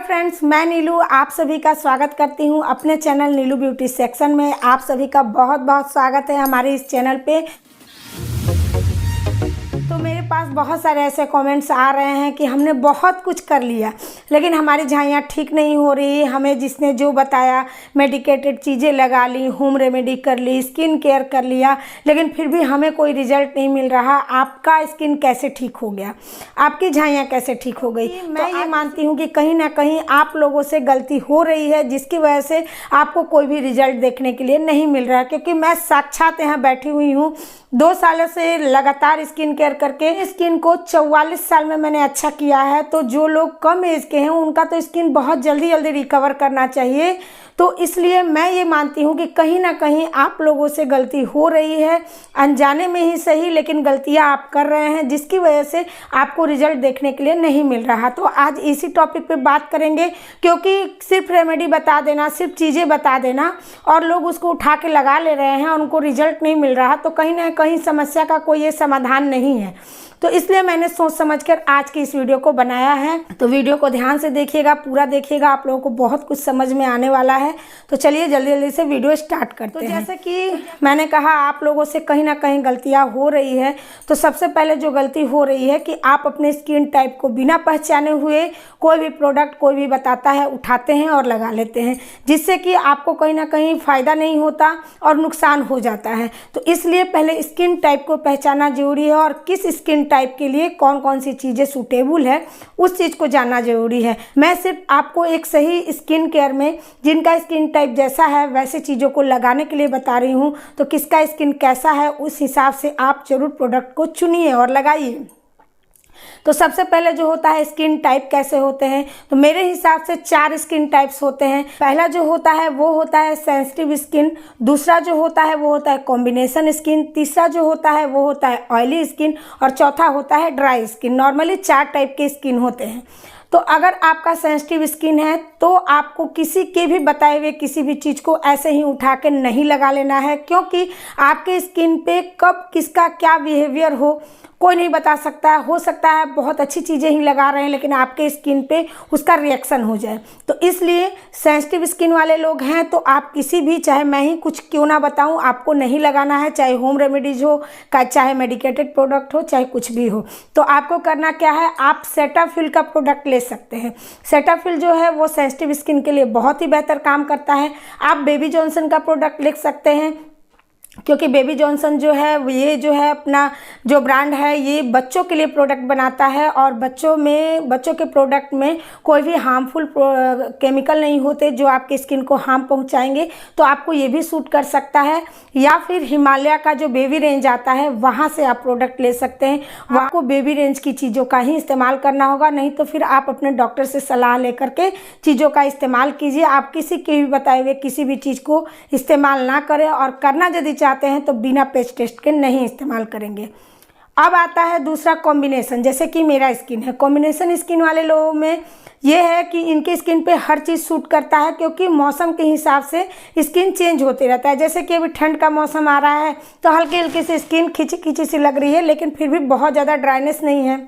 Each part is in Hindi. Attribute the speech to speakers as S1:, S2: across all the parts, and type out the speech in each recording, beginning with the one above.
S1: फ्रेंड्स, मैं नीलू आप सभी का स्वागत करती हूं अपने चैनल नीलू ब्यूटी सेक्शन में। आप सभी का बहुत बहुत स्वागत है हमारे इस चैनल पे। तो मेरे पास बहुत सारे ऐसे कमेंट्स आ रहे हैं कि हमने बहुत कुछ कर लिया लेकिन हमारी झाइयाँ ठीक नहीं हो रही। हमें जिसने जो बताया मेडिकेटेड चीज़ें लगा ली, होम रेमेडी कर ली, स्किन केयर कर लिया, लेकिन फिर भी हमें कोई रिजल्ट नहीं मिल रहा। आपका स्किन कैसे ठीक हो गया, आपकी झाइयाँ कैसे ठीक हो गई? मैं ये मानती हूँ कि कहीं ना कहीं आप लोगों से गलती हो रही है जिसकी वजह से आपको कोई भी रिजल्ट देखने के लिए नहीं मिल रहा है। क्योंकि मैं साक्षात यहाँ बैठी हुई हूँ 2 सालों से लगातार स्किन केयर करके स्किन को 44 साल में मैंने अच्छा किया है। तो जो लोग कम एज के हैं उनका तो स्किन बहुत जल्दी रिकवर करना चाहिए। तो इसलिए मैं ये मानती हूँ कि कहीं ना कहीं आप लोगों से गलती हो रही है, अनजाने में ही सही, लेकिन गलतियाँ आप कर रहे हैं जिसकी वजह से आपको रिजल्ट देखने के लिए नहीं मिल रहा। तो आज इसी टॉपिक पे बात करेंगे, क्योंकि सिर्फ रेमेडी बता देना, सिर्फ चीज़ें बता देना और लोग उसको उठा के लगा ले रहे हैं और उनको रिजल्ट नहीं मिल रहा, तो कहीं ना कहीं समस्या का कोई ये समाधान नहीं है। तो इसलिए मैंने सोच समझकर आज की इस वीडियो को बनाया है। तो वीडियो को ध्यान से देखिएगा, पूरा देखिएगा, आप लोगों को बहुत कुछ समझ में आने वाला है। तो चलिए जल्दी जल्दी से वीडियो स्टार्ट करते हैं। जैसे कि मैंने कहा आप लोगों से कहीं ना कहीं गलतियां हो रही है। तो सबसे पहले जो गलती हो रही है कि आप अपने स्किन टाइप को बिना पहचाने हुए कोई भी प्रोडक्ट कोई भी बताता है उठाते हैं और लगा लेते हैं, जिससे कि आपको कहीं ना कहीं फ़ायदा नहीं होता और नुकसान हो जाता है। तो इसलिए पहले स्किन टाइप को पहचानना जरूरी है और किस स्किन टाइप के लिए कौन कौन सी चीज़ें सूटेबल है उस चीज़ को जानना जरूरी है। मैं सिर्फ आपको एक सही स्किन केयर में जिनका स्किन टाइप जैसा है वैसे चीज़ों को लगाने के लिए बता रही हूँ। तो किसका स्किन कैसा है उस हिसाब से आप जरूर प्रोडक्ट को चुनिए और लगाइए। तो सबसे पहले जो होता है स्किन टाइप कैसे होते हैं, तो मेरे हिसाब से 4 स्किन टाइप्स होते हैं। पहला जो होता है वो होता है सेंसिटिव स्किन, दूसरा जो होता है वो होता है कॉम्बिनेशन स्किन, तीसरा जो होता है वो होता है ऑयली स्किन और चौथा होता है ड्राई स्किन। नॉर्मली 4 टाइप के स्किन होते हैं। तो अगर आपका सेंसिटिव स्किन है तो आपको किसी के भी बताए हुए किसी भी चीज़ को ऐसे ही उठा के नहीं लगा लेना है, क्योंकि आपके स्किन पे कब किसका क्या बिहेवियर हो कोई नहीं बता सकता है। हो सकता है बहुत अच्छी चीज़ें ही लगा रहे हैं लेकिन आपके स्किन पे उसका रिएक्शन हो जाए। तो इसलिए सेंसिटिव स्किन वाले लोग हैं तो आप किसी भी, चाहे मैं ही कुछ क्यों ना बताऊं, आपको नहीं लगाना है। चाहे होम रेमेडीज हो, चाहे मेडिकेटेड प्रोडक्ट हो, चाहे कुछ भी हो। तो आपको करना क्या है, आप सेटाफिल का प्रोडक्ट ले सकते हैं। सेटाफिल जो है वो सेंसिटिव स्किन के लिए बहुत ही बेहतर काम करता है। आप बेबी जॉनसन का प्रोडक्ट ले सकते हैं, क्योंकि बेबी जॉनसन जो है ये जो है अपना जो ब्रांड है ये बच्चों के लिए प्रोडक्ट बनाता है और बच्चों के प्रोडक्ट में कोई भी हार्मफुल केमिकल नहीं होते जो आपके स्किन को हार्म पहुंचाएंगे। तो आपको ये भी सूट कर सकता है। या फिर हिमालय का जो बेबी रेंज आता है वहाँ से आप प्रोडक्ट ले सकते हैं। वहाँ आपको बेबी रेंज की चीज़ों का ही इस्तेमाल करना होगा, नहीं तो फिर आप अपने डॉक्टर से सलाह लेकर के चीज़ों का इस्तेमाल कीजिए। आप किसी के भी बताए हुए किसी भी चीज़ को इस्तेमाल ना करें और करना यदि चाहते हैं तो बिना पैच टेस्ट के नहीं इस्तेमाल करेंगे। अब आता है दूसरा कॉम्बिनेशन, जैसे कि मेरा स्किन है। कॉम्बिनेशन स्किन वाले लोगों में ये है कि इनके स्किन पे हर चीज़ सूट करता है, क्योंकि मौसम के हिसाब से स्किन चेंज होते रहता है। जैसे कि अभी ठंड का मौसम आ रहा है तो हल्की हल्की सी स्किन खिंची खिंची सी लग रही है लेकिन फिर भी बहुत ज़्यादा ड्राइनेस नहीं है।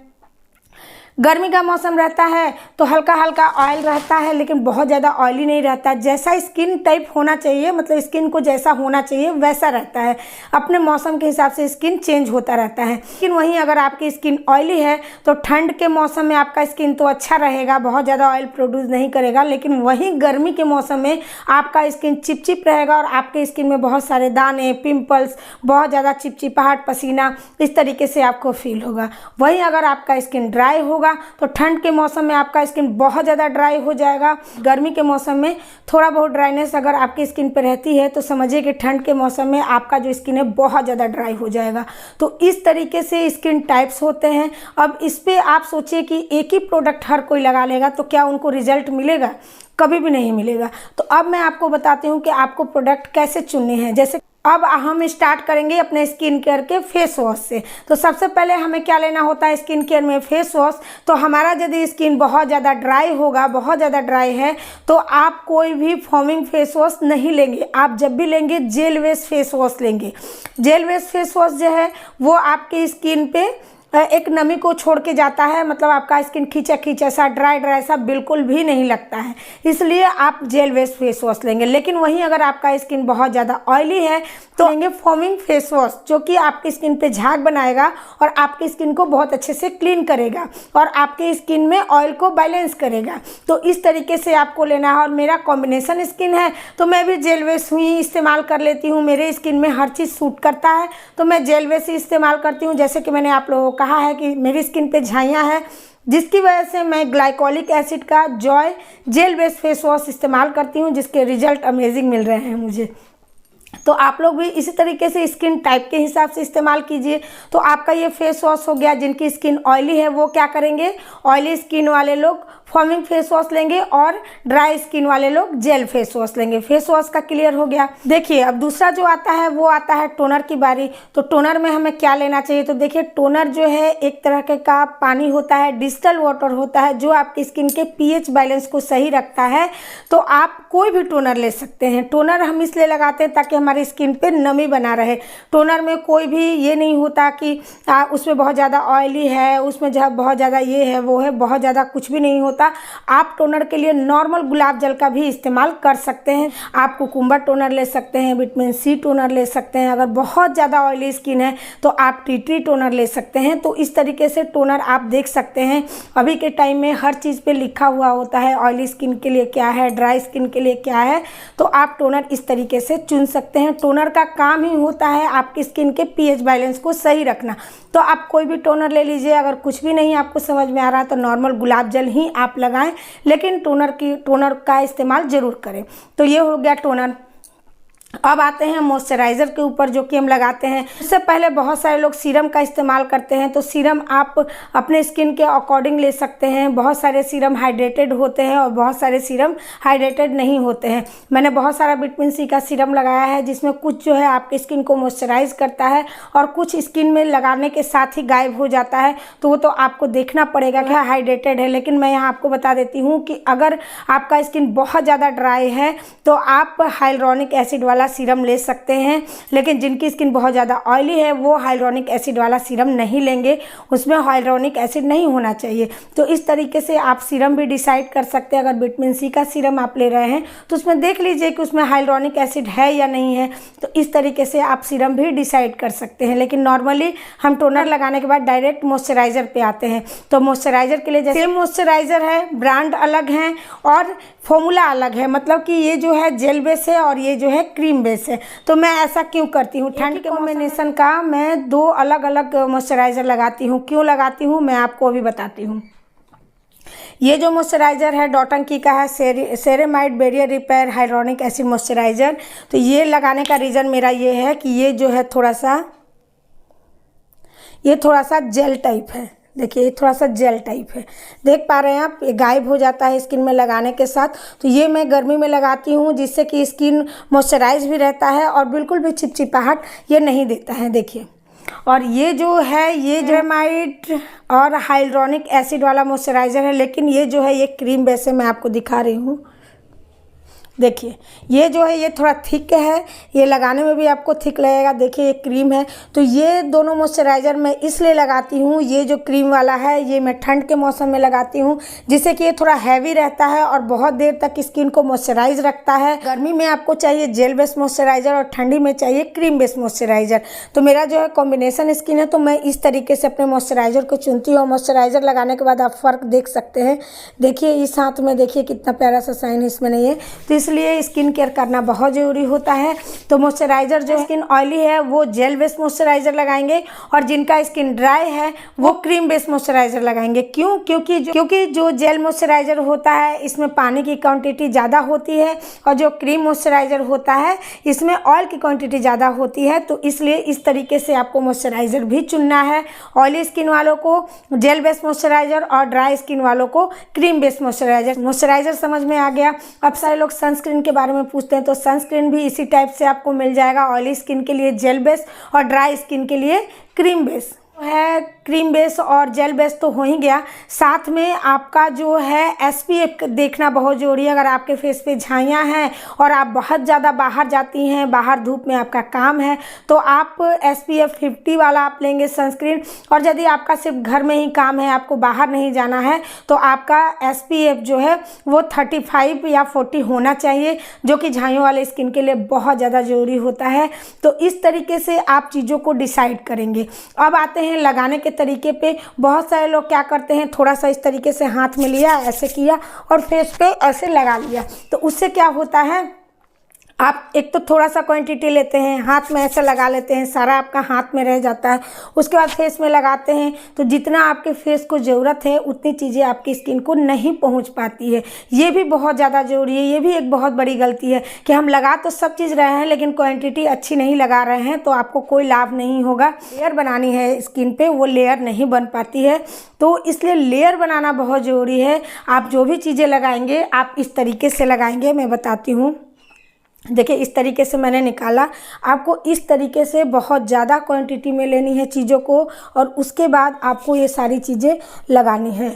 S1: गर्मी का मौसम रहता है तो हल्का हल्का ऑयल रहता है लेकिन बहुत ज़्यादा ऑयली नहीं रहता। जैसा स्किन टाइप होना चाहिए, मतलब स्किन को जैसा होना चाहिए वैसा रहता है। अपने मौसम के हिसाब से स्किन चेंज होता रहता है। लेकिन वहीं अगर आपकी स्किन ऑयली है तो ठंड के मौसम में आपका स्किन तो अच्छा रहेगा, बहुत ज़्यादा ऑयल प्रोड्यूस नहीं करेगा, लेकिन वहीं गर्मी के मौसम में आपका स्किन चिपचिप रहेगा और आपके स्किन में बहुत सारे दाने, पिम्पल्स, बहुत ज़्यादा चिपचिपाहट, पसीना, इस तरीके से आपको फील होगा। वहीं अगर आपका स्किन ड्राई होगा तो ठंड के मौसम में आपका स्किन बहुत ज़्यादा ड्राई हो जाएगा। गर्मी के मौसम में थोड़ा बहुत ड्राइनेस अगर आपकी स्किन पे रहती है तो समझिए कि ठंड के मौसम में आपका जो स्किन है बहुत ज़्यादा ड्राई हो जाएगा। तो इस तरीके से स्किन टाइप्स होते हैं। अब इस पर आप सोचिए कि एक ही प्रोडक्ट हर कोई लगा लेगा तो क्या उनको रिजल्ट मिलेगा? कभी भी नहीं मिलेगा। तो अब मैं आपको बताती हूँ कि आपको प्रोडक्ट कैसे चुनने हैं। जैसे अब हम स्टार्ट करेंगे अपने स्किन केयर के फेस वॉश से। तो सबसे पहले हमें क्या लेना होता है स्किन केयर में, फेस वॉश। तो हमारा यदि स्किन बहुत ज़्यादा ड्राई होगा, बहुत ज़्यादा ड्राई है, तो आप कोई भी फॉर्मिंग फेस वॉश नहीं लेंगे। आप जब भी लेंगे जेल बेस्ड फेस वॉश लेंगे। जेल बेस्ड फेस वॉश जो है वो आपकी स्किन पे एक नमी को छोड़ के जाता है, मतलब आपका स्किन खींचा खींचा सा, ड्राई ड्राई सा बिल्कुल भी नहीं लगता है। इसलिए आप जेल बेस्ड फेस वॉश लेंगे। लेकिन वहीं अगर आपका स्किन बहुत ज़्यादा ऑयली है तो लेंगे फोमिंग फेस वॉश, जो कि आपकी स्किन पे झाग बनाएगा और आपकी स्किन को बहुत अच्छे से क्लीन करेगा और आपके स्किन में ऑयल को बैलेंस करेगा। तो इस तरीके से आपको लेना है। और मेरा कॉम्बिनेशन स्किन है तो मैं भी जेल बेस्ड ही इस्तेमाल कर लेती हूँ। मेरे स्किन में हर चीज़ सूट करता है तो मैं जेल बेस्ड ही इस्तेमाल करती हूँ। जैसे कि मैंने आप लोगों को कहा है कि मेरी स्किन पे झाइयाँ हैं, जिसकी वजह से मैं ग्लाइकोलिक एसिड का Joy gel based face wash इस्तेमाल करती हूँ, जिसके रिजल्ट अमेजिंग मिल रहे हैं मुझे। तो आप लोग भी इसी तरीके से स्किन टाइप के हिसाब से इस्तेमाल कीजिए। तो आपका ये फेस वॉश हो गया। जिनकी स्किन ऑयली है वो क्या करेंगे, ऑयली स्किन वाले लोग फॉर्मिंग फेस वॉश लेंगे और ड्राई स्किन वाले लोग जेल फेस वॉश लेंगे। फेस वॉश का क्लियर हो गया। देखिए अब दूसरा जो आता है वो आता है टोनर की बारी। तो टोनर में हमें क्या लेना चाहिए, तो देखिए टोनर जो है एक तरह के का पानी होता है, डिस्टिल वाटर होता है, जो आपकी स्किन के पीएच बैलेंस को सही रखता है। तो आप कोई भी टोनर ले सकते हैं। टोनर हम इसलिए लगाते हैं ताकि हमारी स्किन पे नमी बना रहे। टोनर में कोई भी ये नहीं होता कि उसमें बहुत ज़्यादा ऑयली है, उसमें बहुत ज़्यादा ये है वो है, बहुत ज़्यादा कुछ भी नहीं होता। आप टोनर के लिए नॉर्मल गुलाब जल का भी इस्तेमाल कर सकते हैं। आप कुकुम्बर टोनर ले सकते हैं, विटामिन सी टोनर ले सकते हैं। अगर बहुत ज़्यादा ऑयली स्किन है तो आप टी ट्री टोनर ले सकते हैं। तो इस तरीके से टोनर आप देख सकते हैं। अभी के टाइम में हर चीज़ पे लिखा हुआ होता है, ऑयली स्किन के लिए क्या है, ड्राई स्किन के लिए क्या है। तो आप टोनर इस तरीके से चुन सकते हैं। टोनर का काम ही होता है आपकी स्किन के पीएच बैलेंस को सही रखना। तो आप कोई भी टोनर ले लीजिए। अगर कुछ भी नहीं आपको समझ में आ रहा तो नॉर्मल गुलाब जल ही आप लगाएं, लेकिन टोनर का इस्तेमाल जरूर करें। तो ये हो गया टोनर। अब आते हैं मॉइस्चराइज़र के ऊपर, जो कि हम लगाते हैं। इससे पहले बहुत सारे लोग सीरम का इस्तेमाल करते हैं। तो सीरम आप अपने स्किन के अकॉर्डिंग ले सकते हैं। बहुत सारे सीरम हाइड्रेटेड होते हैं और बहुत सारे सीरम हाइड्रेटेड नहीं होते हैं। मैंने बहुत सारा विटामिन सी का सीरम लगाया है, जिसमें कुछ जो है आपकी स्किन को मॉइस्चराइज करता है और कुछ स्किन में लगाने के साथ ही गायब हो जाता है। तो वो तो आपको देखना पड़ेगा कि हाइड्रेटेड है। लेकिन मैं यहाँ आपको बता देती हूँ कि अगर आपका स्किन बहुत ज़्यादा ड्राई है तो आप हाइलुरोनिक एसिड वाला सीरम ले सकते हैं। लेकिन जिनकी स्किन बहुत ज़्यादा ऑयली है वो हाइलुरोनिक एसिड वाला सीरम नहीं लेंगे, उसमें हाइलुरोनिक एसिड नहीं होना चाहिए। तो इस तरीके से आप सीरम भी डिसाइड कर सकते हैं। अगर विटामिन सी का सीरम आप ले रहे हैं तो उसमें देख लीजिए कि उसमें हाइलुरोनिक एसिड है या नहीं है। तो इस तरीके से आप सीरम भी डिसाइड कर सकते हैं। लेकिन नॉर्मली हम टोनर लगाने के बाद डायरेक्ट मॉइस्चराइज़र पे आते हैं। तो मॉइस्चराइज़र के लिए जैसे मॉइस्चराइज़र है, ब्रांड अलग हैं और फॉर्मूला अलग है। मतलब कि ये जो है जेल बेस है और ये जो है क्रीम बेस है। तो मैं ऐसा क्यों करती हूँ, ठंड के कॉम्बिनेशन का मैं दो अलग अलग मॉइस्चराइज़र लगाती हूँ। क्यों लगाती हूँ मैं आपको अभी बताती हूँ। ये जो मॉइस्चराइज़र है डॉटंकी का है, ceramide barrier repair hyaluronic acid moisturiser. तो ये लगाने का रीज़न मेरा ये है कि ये जो है थोड़ा सा जेल टाइप है। देखिए ये थोड़ा सा जेल टाइप है, देख पा रहे हैं आप, ये गायब हो जाता है स्किन में लगाने के साथ। तो ये मैं गर्मी में लगाती हूँ, जिससे कि स्किन मॉइस्चराइज भी रहता है और बिल्कुल भी चिपचिपाहट ये नहीं देता है। देखिए, और ये जो है ये जेमाइड और हाइलुरोनिक एसिड वाला मॉइस्चराइज़र है। लेकिन ये जो है ये क्रीम बेस है, मैं आपको दिखा रही हूँ। देखिए ये जो है ये थोड़ा थिक है, ये लगाने में भी आपको थिक लगेगा। देखिए ये क्रीम है। तो ये दोनों मॉइस्चराइज़र मैं इसलिए लगाती हूँ, ये जो क्रीम वाला है ये मैं ठंड के मौसम में लगाती हूँ, जिससे कि ये थोड़ा हैवी रहता है और बहुत देर तक स्किन को मॉइस्चराइज रखता है। गर्मी में आपको चाहिए जेल बेस्ड मॉइस्चराइज़र और ठंडी में चाहिए क्रीम बेस्ड मॉइस्चराइज़र। तो मेरा जो है कॉम्बिनेशन स्किन है, तो मैं इस तरीके से अपने मॉइस्चराइज़र को चुनती हूँ। और मॉइस्चराइज़र लगाने के बाद आप फ़र्क देख सकते हैं। देखिए इस हाथ में देखिए कितना प्यारा सा साइन इसमें नहीं है। तो इसलिए स्किन केयर करना बहुत ज़रूरी होता है। तो मॉइस्चराइज़र जो स्किन ऑयली है वो जेल बेस्ड मॉइस्चराइज़र लगाएंगे और जिनका स्किन ड्राई है वो क्रीम बेस्ड मॉइस्चराइज़र लगाएंगे। क्यों? क्योंकि जो जेल मॉइस्चराइज़र होता है इसमें पानी की क्वांटिटी ज़्यादा होती है और जो क्रीम मॉइस्चराइज़र होता है इसमें ऑयल की क्वांटिटी ज़्यादा होती है। तो इसलिए इस तरीके से आपको मॉइस्चराइज़र भी चुनना है। ऑयली स्किन वालों को जेल बेस्ड मॉइस्चराइज़र और ड्राई स्किन वालों को क्रीम बेस्ड मॉइस्चराइज़र समझ में आ गया। अब सारे लोग सनस्क्रीन के बारे में पूछते हैं, तो सनस्क्रीन भी इसी टाइप से आपको मिल जाएगा। ऑयली स्किन के लिए जेल बेस और ड्राई स्किन के लिए क्रीम बेस। है क्रीम बेस और जेल बेस तो हो ही गया, साथ में आपका जो है SPF देखना बहुत ज़रूरी है। अगर आपके फेस पे झाइयाँ हैं और आप बहुत ज़्यादा बाहर जाती हैं, बाहर धूप में आपका काम है, तो आप SPF 50 वाला आप लेंगे सनस्क्रीन। और यदि आपका सिर्फ घर में ही काम है, आपको बाहर नहीं जाना है, तो आपका SPF जो है वो 35 या 40 होना चाहिए, जो कि झाइयों वाले स्किन के लिए बहुत ज़्यादा ज़रूरी होता है। तो इस तरीके से आप चीज़ों को डिसाइड करेंगे। अब आते हैं लगाने के तरीके पे। बहुत सारे लोग क्या करते हैं, थोड़ा सा इस तरीके से हाथ में लिया, ऐसे किया और फेस पे ऐसे लगा लिया। तो उससे क्या होता है, आप एक तो थोड़ा सा क्वांटिटी लेते हैं, हाथ में ऐसे लगा लेते हैं, सारा आपका हाथ में रह जाता है। उसके बाद फेस में लगाते हैं तो जितना आपके फेस को ज़रूरत है उतनी चीज़ें आपकी स्किन को नहीं पहुंच पाती है। ये भी बहुत ज़्यादा ज़रूरी है। ये भी एक बहुत बड़ी गलती है कि हम लगा तो सब चीज़ रहे हैं लेकिन क्वांटिटी अच्छी नहीं लगा रहे हैं, तो आपको कोई लाभ नहीं होगा। लेयर बनानी है स्किन पे, वो लेयर नहीं बन पाती है, तो इसलिए लेयर बनाना बहुत ज़रूरी है। आप जो भी चीज़ें लगाएंगे आप इस तरीके से लगाएंगे। मैं बताती हूँ, देखिए इस तरीके से मैंने निकाला। आपको इस तरीके से बहुत ज़्यादा क्वांटिटी में लेनी है चीज़ों को और उसके बाद आपको ये सारी चीज़ें लगानी है।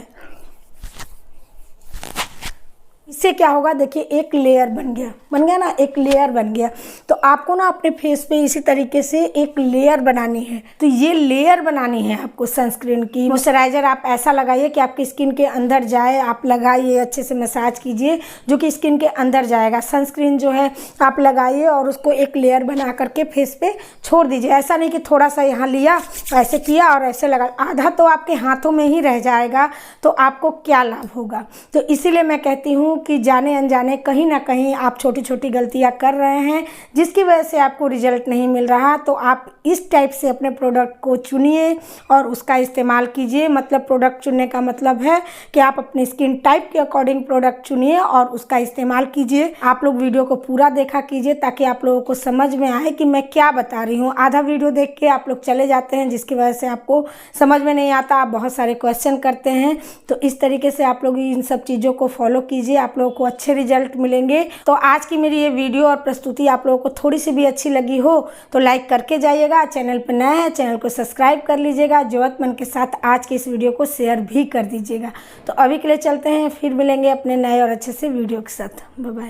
S1: इससे क्या होगा, देखिए एक लेयर बन गया ना, एक लेयर बन गया। तो आपको ना अपने फेस पे इसी तरीके से एक लेयर बनानी है। तो ये लेयर बनानी है आपको सनस्क्रीन की। मॉइस्चराइज़र आप ऐसा लगाइए कि आपकी स्किन के अंदर जाए, आप लगाइए, अच्छे से मसाज कीजिए जो कि स्किन के अंदर जाएगा। सनस्क्रीन जो है आप लगाइए और उसको एक लेयर बना करके फेस पे छोड़ दीजिए। ऐसा नहीं कि थोड़ा सा यहाँ लिया, ऐसे किया और ऐसे लगा, आधा तो आपके हाथों में ही रह जाएगा, तो आपको क्या लाभ होगा। तो इसीलिए मैं कहती हूँ कि जाने अनजाने कहीं ना कहीं आप छोटी छोटी गलतियां कर रहे हैं, जिसकी वजह से आपको रिजल्ट नहीं मिल रहा। तो आप इस टाइप से अपने प्रोडक्ट को चुनिए और उसका इस्तेमाल कीजिए। मतलब प्रोडक्ट चुनने का मतलब है कि आप अपनी स्किन टाइप के अकॉर्डिंग प्रोडक्ट चुनिए और उसका इस्तेमाल कीजिए। आप लोग वीडियो को पूरा देखा कीजिए ताकि आप लोगों को समझ में आए कि मैं क्या बता रही हूँ। आधा वीडियो देख के आप लोग चले जाते हैं, जिसकी वजह से आपको समझ में नहीं आता, आप बहुत सारे क्वेश्चन करते हैं। तो इस तरीके से आप लोग इन सब चीज़ों को फॉलो कीजिए, आप लोगों को अच्छे रिजल्ट मिलेंगे। तो आज की मेरी ये वीडियो और प्रस्तुति आप लोगों को थोड़ी सी भी अच्छी लगी हो तो लाइक करके जाइएगा। चैनल पर नए हैं, चैनल को सब्सक्राइब कर लीजिएगा। जरूरतमंद के साथ आज के इस वीडियो को शेयर भी कर दीजिएगा। तो अभी के लिए चलते हैं, फिर मिलेंगे अपने नए और अच्छे से वीडियो के साथ। Bye bye.